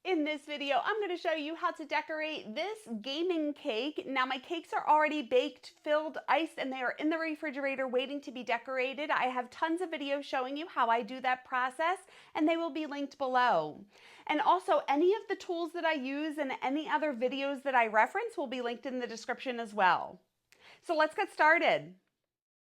In this video, I'm going to show you how to decorate this gaming cake. Now my cakes are already baked, filled, iced, and they are in the refrigerator waiting to be decorated. I have tons of videos showing you how I do that process, and they will be linked below. And also, any of the tools that I use and any other videos that I reference will be linked in the description as well. So let's get started.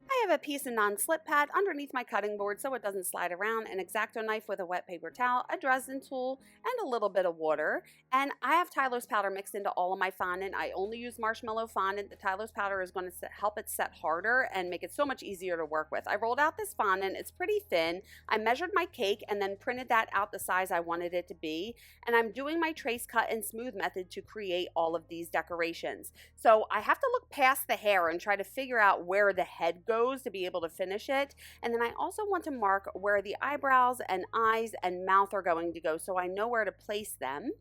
I have a piece of non-slip pad underneath my cutting board so it doesn't slide around, an X-Acto knife with a wet paper towel, a Dresden tool, and a little bit of water. And I have Tyler's powder mixed into all of my fondant. I only use marshmallow fondant. The Tyler's powder is going to help it set harder and make it so much easier to work with. I rolled out this fondant. It's pretty thin. I measured my cake and then printed that out the size I wanted it to be. And I'm doing my trace, cut, and smooth method to create all of these decorations. So I have to look past the hair and try to figure out where the head goes to be able to finish it. And then I also want to mark where the eyebrows and eyes and mouth are going to go so I know where to place them.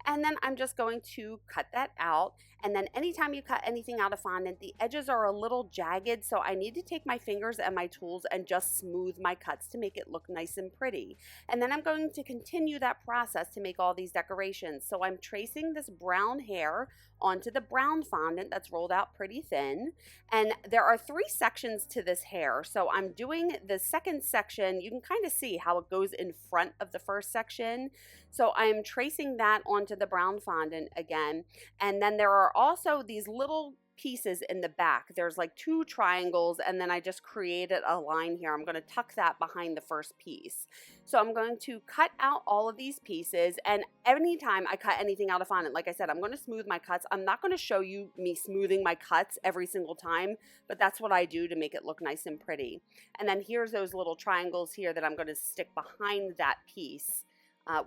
And then I'm just going to cut that out. And then anytime you cut anything out of fondant, the edges are a little jagged, so I need to take my fingers and my tools and just smooth my cuts to make it look nice and pretty. And then I'm going to continue that process to make all these decorations. So I'm tracing this brown hair onto the brown fondant that's rolled out pretty thin. And there are 3 sections to this hair. So I'm doing the second section. You can kind of see how it goes in front of the first section. So I'm tracing that onto the brown fondant again. And then there are also these little pieces in the back. There's like 2 triangles, and then I just created a line here. I'm going to tuck that behind the first piece. So I'm going to cut out all of these pieces, and anytime I cut anything out of fondant, like I said, I'm going to smooth my cuts. I'm not going to show you me smoothing my cuts every single time, but that's what I do to make it look nice and pretty. And then here's those little triangles here that I'm going to stick behind that piece.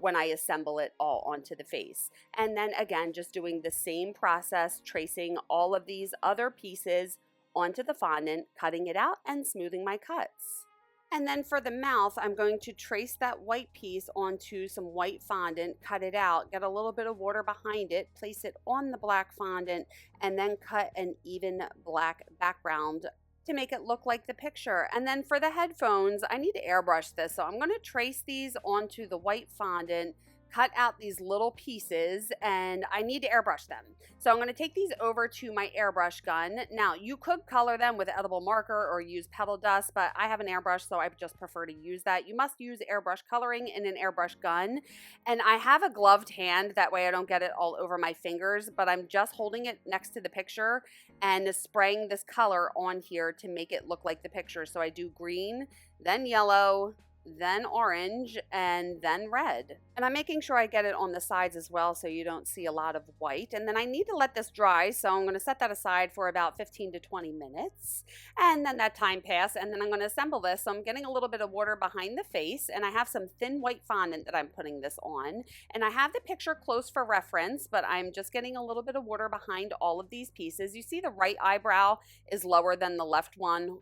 When I assemble it all onto the face. And then again, just doing the same process, tracing all of these other pieces onto the fondant, cutting it out and smoothing my cuts. And then for the mouth, I'm going to trace that white piece onto some white fondant, cut it out, get a little bit of water behind it, place it on the black fondant, and then cut an even black background to make it look like the picture. And then for the headphones, I need to airbrush this. So I'm going to trace these onto the white fondant, cut out these little pieces, and I need to airbrush them. So I'm going to take these over to my airbrush gun. Now, you could color them with edible marker or use petal dust, but I have an airbrush, so I just prefer to use that. You must use airbrush coloring in an airbrush gun. And I have a gloved hand, that way I don't get it all over my fingers, but I'm just holding it next to the picture and spraying this color on here to make it look like the picture. So I do green, then yellow, then orange, and then red. And I'm making sure I get it on the sides as well so you don't see a lot of white. And then I need to let this dry, so I'm going to set that aside for about 15 to 20 minutes. And then that time passed, and then I'm going to assemble this. So I'm getting a little bit of water behind the face, and I have some thin white fondant that I'm putting this on. And I have the picture close for reference, but I'm just getting a little bit of water behind all of these pieces. You see the right eyebrow is lower than the left one.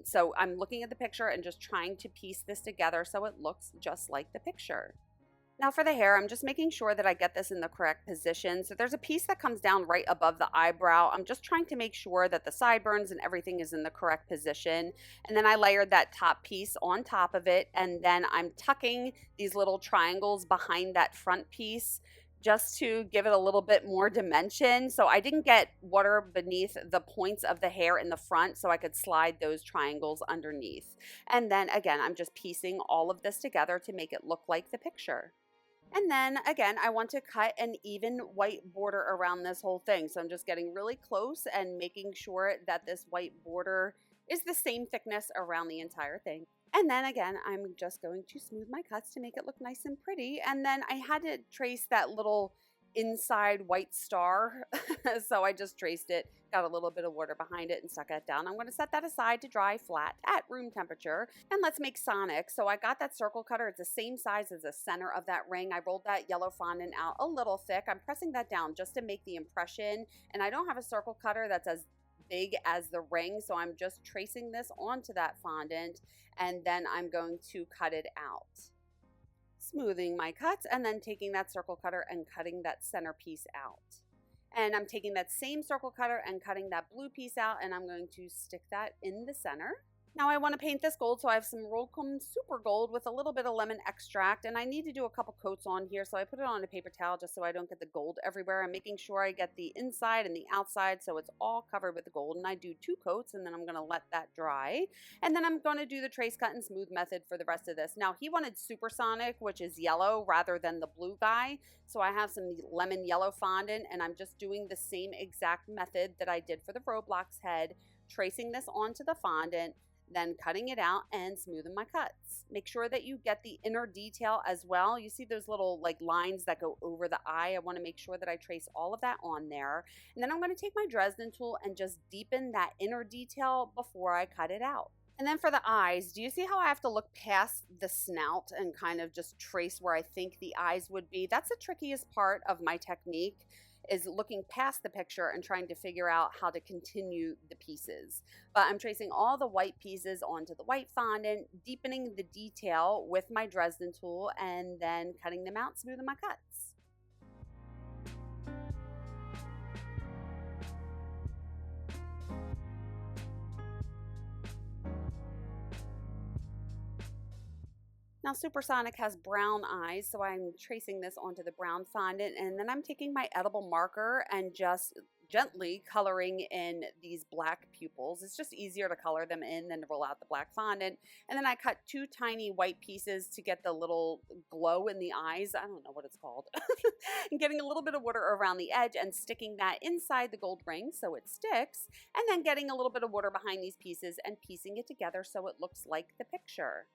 So I'm looking at the picture and just trying to piece this together so it looks just like the picture. Now for the hair, I'm just making sure that I get this in the correct position. So there's a piece that comes down right above the eyebrow. I'm just trying to make sure that the sideburns and everything is in the correct position. And then I layered that top piece on top of it. And then I'm tucking these little triangles behind that front piece just to give it a little bit more dimension. So I didn't get water beneath the points of the hair in the front, so I could slide those triangles underneath. And then again, I'm just piecing all of this together to make it look like the picture. And then again, I want to cut an even white border around this whole thing. So I'm just getting really close and making sure that this white border is the same thickness around the entire thing. And then again, I'm just going to smooth my cuts to make it look nice and pretty. And then I had to trace that little inside white star. So I just traced it, got a little bit of water behind it and stuck it down. I'm going to set that aside to dry flat at room temperature. And let's make Sonic. So I got that circle cutter. It's the same size as the center of that ring. I rolled that yellow fondant out a little thick. I'm pressing that down just to make the impression. And I don't have a circle cutter that's as big as the ring, so I'm just tracing this onto that fondant, and then I'm going to cut it out. Smoothing my cuts, and then taking that circle cutter and cutting that center piece out. And I'm taking that same circle cutter and cutting that blue piece out, and I'm going to stick that in the center. Now I want to paint this gold, so I have some Rolcom Super Gold with a little bit of lemon extract, and I need to do a couple coats on here, so I put it on a paper towel just so I don't get the gold everywhere. I'm making sure I get the inside and the outside so it's all covered with the gold, and I do 2 coats, and then I'm going to let that dry. And then I'm going to do the trace, cut, and smooth method for the rest of this. Now he wanted Supersonic, which is yellow rather than the blue guy, so I have some lemon yellow fondant, and I'm just doing the same exact method that I did for the Roblox head, tracing this onto the fondant, then cutting it out and smoothing my cuts. Make sure that you get the inner detail as well. You see those little like lines that go over the eye. I want to make sure that I trace all of that on there. And then I'm going to take my Dresden tool and just deepen that inner detail before I cut it out. And then for the eyes, do you see how I have to look past the snout and kind of just trace where I think the eyes would be? That's the trickiest part of my technique, is looking past the picture and trying to figure out how to continue the pieces. But I'm tracing all the white pieces onto the white fondant, deepening the detail with my Dresden tool, and then cutting them out, smoothing my cuts. Now Supersonic has brown eyes, so I'm tracing this onto the brown fondant, and then I'm taking my edible marker and just gently coloring in these black pupils. It's just easier to color them in than to roll out the black fondant. And then I cut 2 tiny white pieces to get the little glow in the eyes. I don't know what it's called. And getting a little bit of water around the edge and sticking that inside the gold ring so it sticks. And then getting a little bit of water behind these pieces and piecing it together so it looks like the picture.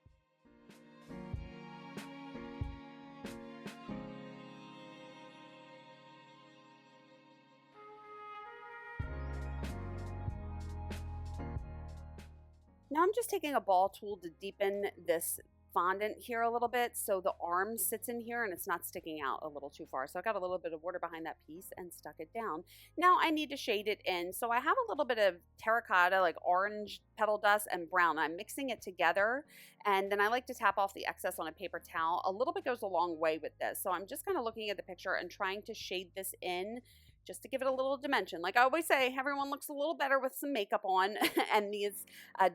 Now I'm just taking a ball tool to deepen this fondant here a little bit so the arm sits in here and it's not sticking out a little too far. So I got a little bit of water behind that piece and stuck it down. Now I need to shade it in. So I have a little bit of terracotta, like orange petal dust, and brown. I'm mixing it together, and then I like to tap off the excess on a paper towel. A little bit goes a long way with this. So I'm just kind of looking at the picture and trying to shade this in, just to give it a little dimension. Like I always say, everyone looks a little better with some makeup on, and these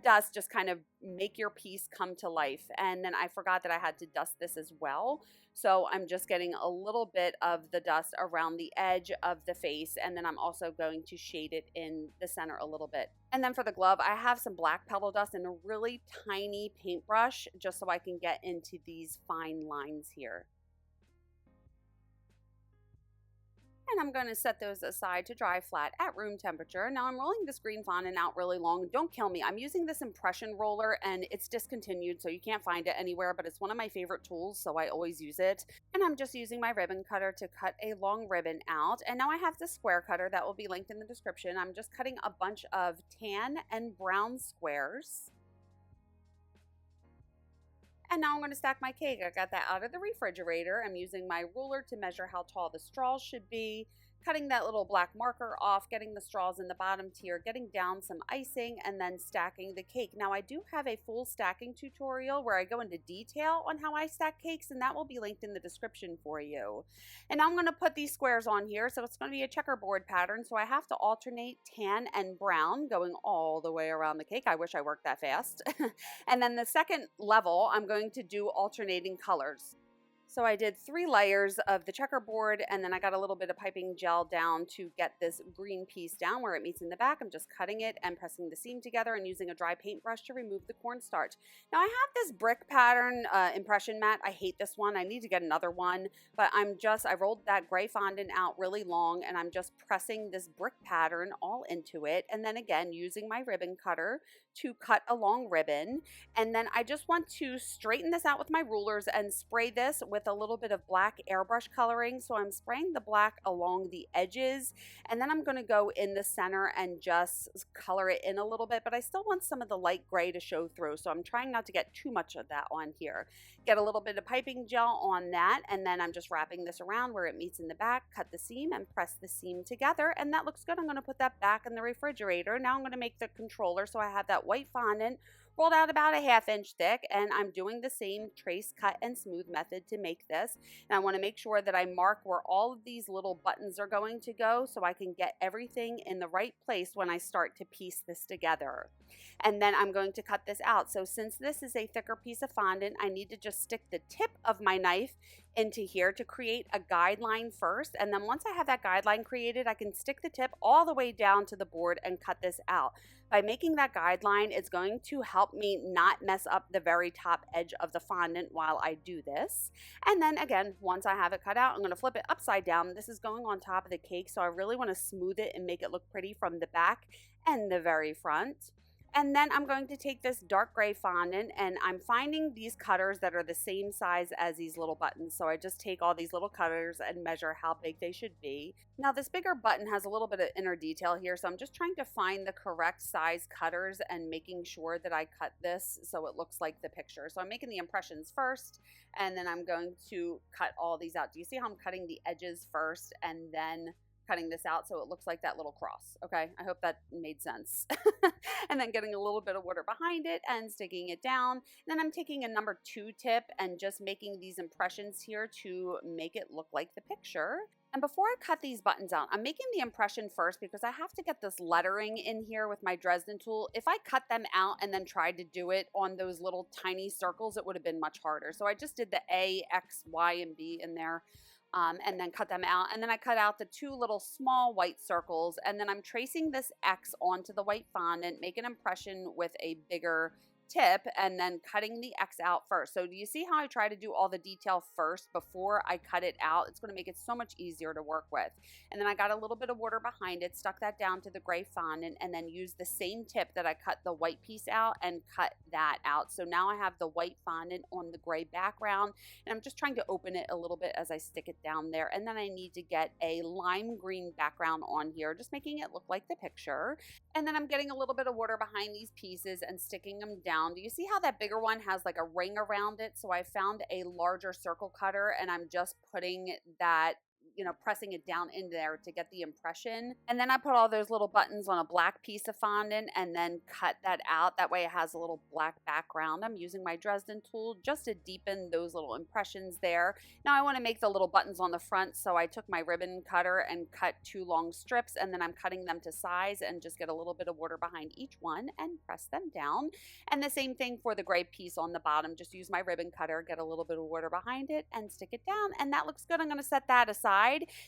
dust just kind of make your piece come to life. And then I forgot that I had to dust this as well. So I'm just getting a little bit of the dust around the edge of the face, and then I'm also going to shade it in the center a little bit. And then for the glove, I have some black petal dust and a really tiny paintbrush just so I can get into these fine lines here. And I'm going to set those aside to dry flat at room temperature. Now I'm rolling this green fondant out really long. Don't kill me. I'm using this impression roller and it's discontinued, so you can't find it anywhere, but it's one of my favorite tools, so I always use it. And I'm just using my ribbon cutter to cut a long ribbon out. And now I have the square cutter that will be linked in the description. I'm just cutting a bunch of tan and brown squares. And now I'm going to stack my cake. I got that out of the refrigerator. I'm using my ruler to measure how tall the straws should be, cutting that little black marker off, getting the straws in the bottom tier, getting down some icing, and then stacking the cake. Now I do have a full stacking tutorial where I go into detail on how I stack cakes, and that will be linked in the description for you. And now I'm going to put these squares on here, so it's going to be a checkerboard pattern, so I have to alternate tan and brown going all the way around the cake. I wish I worked that fast. And then the second level, I'm going to do alternating colors. So I did 3 layers of the checkerboard, and then I got a little bit of piping gel down to get this green piece down where it meets in the back. I'm just cutting it and pressing the seam together and using a dry paintbrush to remove the cornstarch. Now I have this brick pattern impression mat. I hate this one. I need to get another one, but I rolled that gray fondant out really long, and I'm just pressing this brick pattern all into it, and then again using my ribbon cutter to cut a long ribbon. And then I just want to straighten this out with my rulers and spray this with a little bit of black airbrush coloring. So I'm spraying the black along the edges, and then I'm going to go in the center and just color it in a little bit, but I still want some of the light gray to show through, so I'm trying not to get too much of that on here. Get a little bit of piping gel on that, and then I'm just wrapping this around where it meets in the back, cut the seam and press the seam together, and that looks good. I'm going to put that back in the refrigerator. Now I'm going to make the controller, so I have that white fondant rolled out about a 1/2 inch thick, and I'm doing the same trace, cut, and smooth method to make this. And I want to make sure that I mark where all of these little buttons are going to go so I can get everything in the right place when I start to piece this together. And then I'm going to cut this out. So since this is a thicker piece of fondant, I need to just stick the tip of my knife into here to create a guideline first. And then once I have that guideline created, I can stick the tip all the way down to the board and cut this out. By making that guideline, it's going to help me not mess up the very top edge of the fondant while I do this. And then again, once I have it cut out, I'm going to flip it upside down. This is going on top of the cake, so I really want to smooth it and make it look pretty from the back and the very front. And then I'm going to take this dark gray fondant, and I'm finding these cutters that are the same size as these little buttons. So I just take all these little cutters and measure how big they should be. Now this bigger button has a little bit of inner detail here, so I'm just trying to find the correct size cutters and making sure that I cut this so it looks like the picture. So I'm making the impressions first, and then I'm going to cut all these out. Do you see how I'm cutting the edges first and then cutting this out so it looks like that little cross? Okay, I hope that made sense. And then getting a little bit of water behind it and sticking it down. And then I'm taking a number 2 tip and just making these impressions here to make it look like the picture. And before I cut these buttons out, I'm making the impression first because I have to get this lettering in here with my Dresden tool. If I cut them out and then tried to do it on those little tiny circles, it would have been much harder. So I just did the A, X, Y, and B in there. And then cut them out. And then I cut out the 2 little small white circles, and then I'm tracing this X onto the white fondant, make an impression with a bigger tip, and then cutting the X out first. So do you see how I try to do all the detail first before I cut it out? It's going to make it so much easier to work with. And then I got a little bit of water behind it, stuck that down to the gray fondant, and then used the same tip that I cut the white piece out and cut that out. So now I have the white fondant on the gray background, and I'm just trying to open it a little bit as I stick it down there. And then I need to get a lime green background on here, just making it look like the picture. And then I'm getting a little bit of water behind these pieces and sticking them down. Do you see how that bigger one has like a ring around it? So I found a larger circle cutter, and I'm just putting that, pressing it down in there to get the impression. And then I put all those little buttons on a black piece of fondant and then cut that out. That way it has a little black background. I'm using my Dresden tool just to deepen those little impressions there. Now I want to make the little buttons on the front, so I took my ribbon cutter and cut 2 long strips, and then I'm cutting them to size and just get a little bit of water behind each one and press them down. And the same thing for the gray piece on the bottom. Just use my ribbon cutter, get a little bit of water behind it, and stick it down. And that looks good. I'm going to set that aside.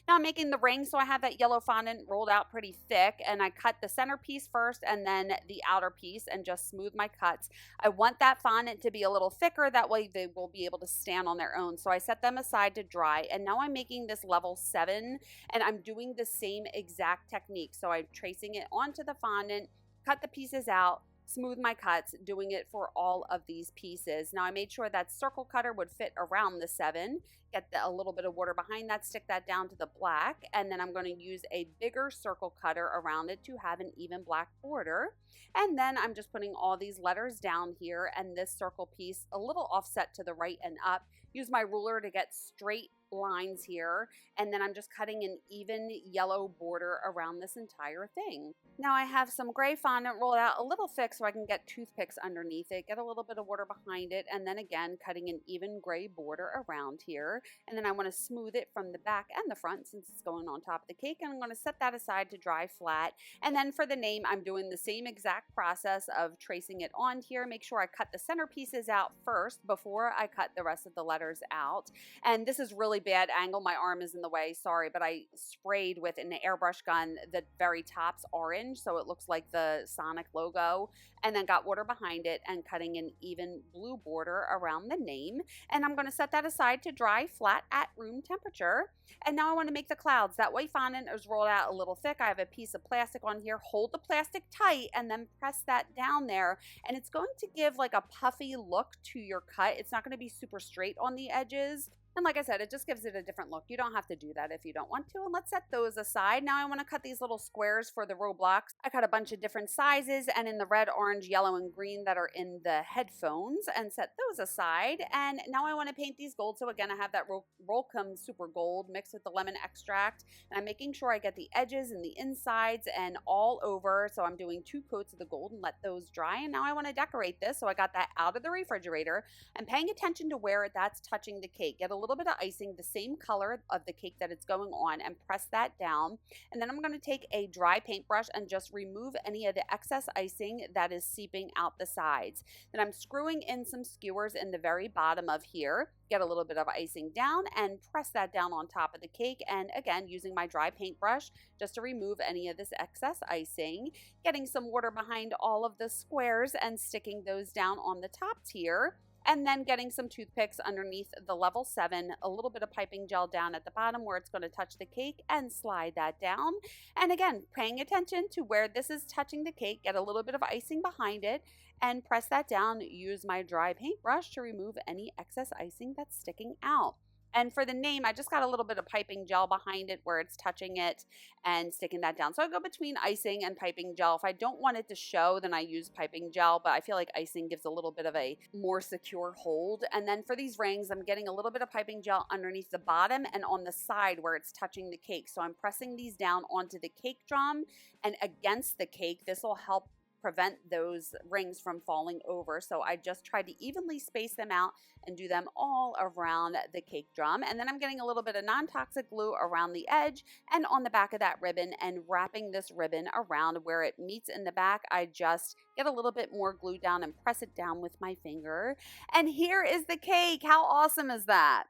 Now I'm making the ring, so I have that yellow fondant rolled out pretty thick, and I cut the center piece first and then the outer piece and just smooth my cuts. I want that fondant to be a little thicker, that way they will be able to stand on their own. So I set them aside to dry, and now I'm making this level 7, and I'm doing the same exact technique. So I'm tracing it onto the fondant, cut the pieces out, smooth my cuts, doing it for all of these pieces. Now I made sure that circle cutter would fit around the 7, get a little bit of water behind that, stick that down to the black, and then I'm going to use a bigger circle cutter around it to have an even black border. And then I'm just putting all these letters down here, and this circle piece a little offset to the right and up. Use my ruler to get straight lines here, and then I'm just cutting an even yellow border around this entire thing. Now I have some gray fondant rolled out a little thick so I can get toothpicks underneath it, get a little bit of water behind it, and then again cutting an even gray border around here. And then I want to smooth it from the back and the front since it's going on top of the cake, and I'm going to set that aside to dry flat. And then for the name, I'm doing the same exact process of tracing it on here. Make sure I cut the center pieces out first before I cut the rest of the letters out. And this is really bad angle. My arm is in the way, sorry, but I sprayed with an airbrush gun the very top's orange so it looks like the Sonic logo, and then got water behind it and cutting an even blue border around the name. And I'm going to set that aside to dry flat at room temperature. And now I want to make the clouds. That white fondant is rolled out a little thick. I have a piece of plastic on here. Hold the plastic tight and then press that down there, and it's going to give like a puffy look to your cut. It's not going to be super straight on the edges. And like I said, it just gives it a different look. You don't have to do that if you don't want to. And let's set those aside. Now I want to cut these little squares for the Roblox. I cut a bunch of different sizes and in the red, orange, yellow, and green that are in the headphones and set those aside. And now I want to paint these gold. So again, I have that Rolcom Super Gold mixed with the lemon extract. And I'm making sure I get the edges and the insides and all over. So I'm doing 2 coats of the gold and let those dry. And now I want to decorate this. So I got that out of the refrigerator. I'm paying attention to where that's touching the cake. Get a little bit of icing, the same color of the cake that it's going on, and press that down. And then I'm going to take a dry paintbrush and just remove any of the excess icing that is seeping out the sides. Then I'm screwing in some skewers in the very bottom of here. Get a little bit of icing down and press that down on top of the cake. And again, using my dry paintbrush just to remove any of this excess icing. Getting some water behind all of the squares and sticking those down on the top tier. And then getting some toothpicks underneath the level 7, a little bit of piping gel down at the bottom where it's going to touch the cake and slide that down. And again, paying attention to where this is touching the cake, get a little bit of icing behind it and press that down. Use my dry paintbrush to remove any excess icing that's sticking out. And for the name, I just got a little bit of piping gel behind it where it's touching it and sticking that down. So I go between icing and piping gel. If I don't want it to show, then I use piping gel, but I feel like icing gives a little bit of a more secure hold. And then for these rings, I'm getting a little bit of piping gel underneath the bottom and on the side where it's touching the cake. So I'm pressing these down onto the cake drum and against the cake. This will help prevent those rings from falling over. So I just tried to evenly space them out and do them all around the cake drum. And then I'm getting a little bit of non-toxic glue around the edge and on the back of that ribbon and wrapping this ribbon around where it meets in the back. I just get a little bit more glue down and press it down with my finger. And here is the cake. How awesome is that?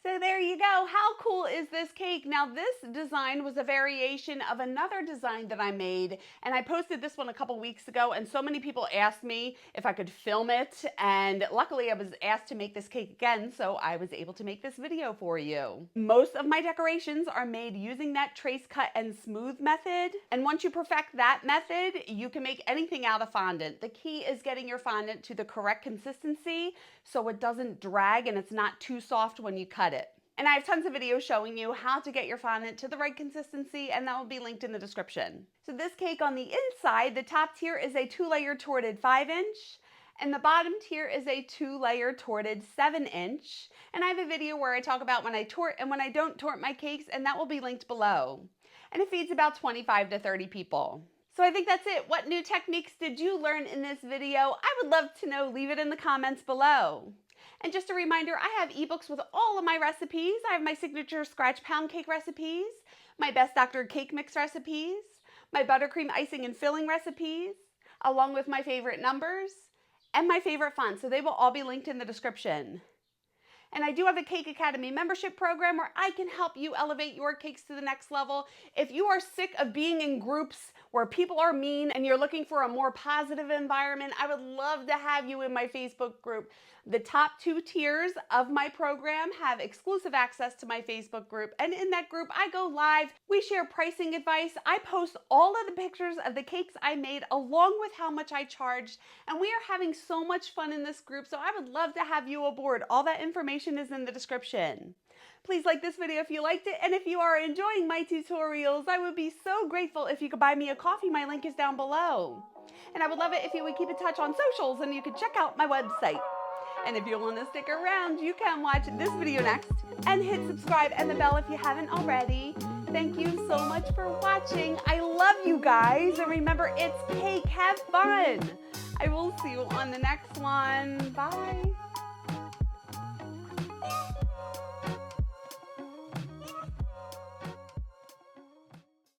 So there you go. How cool is this cake? Now this design was a variation of another design that I made, and I posted this one a couple weeks ago, and so many people asked me if I could film it, and luckily I was asked to make this cake again, so I was able to make this video for you. Most of my decorations are made using that trace cut and smooth method, and once you perfect that method, you can make anything out of fondant. The key is getting your fondant to the correct consistency so it doesn't drag and it's not too soft when you cut it. And I have tons of videos showing you how to get your fondant to the right consistency, and that will be linked in the description. So this cake on the inside, the top tier is a 2-layer torted 5-inch, and the bottom tier is a 2-layer torted 7-inch. And I have a video where I talk about when I tort and when I don't tort my cakes, and that will be linked below. And it feeds about 25 to 30 people. So I think that's it. What new techniques did you learn in this video? I would love to know. Leave it in the comments below. And just a reminder, I have ebooks with all of my recipes. I have my signature scratch pound cake recipes, my best Dr. cake mix recipes, my buttercream icing and filling recipes, along with my favorite numbers and my favorite fonts. So they will all be linked in the description. And I do have a Cake Academy membership program where I can help you elevate your cakes to the next level. If you are sick of being in groups where people are mean and you're looking for a more positive environment, I would love to have you in my Facebook group. The top 2 tiers of my program have exclusive access to my Facebook group. And in that group, I go live. We share pricing advice. I post all of the pictures of the cakes I made along with how much I charged. And we are having so much fun in this group. So I would love to have you aboard. All that information is in the description. Please like this video if you liked it. And if you are enjoying my tutorials, I would be so grateful if you could buy me a coffee. My link is down below. And I would love it if you would keep in touch on socials and you could check out my website. And if you want to stick around, you can watch this video next and hit subscribe and the bell if you haven't already. Thank you so much for watching. I love you guys. And remember, it's cake. Have fun. I will see you on the next one. Bye.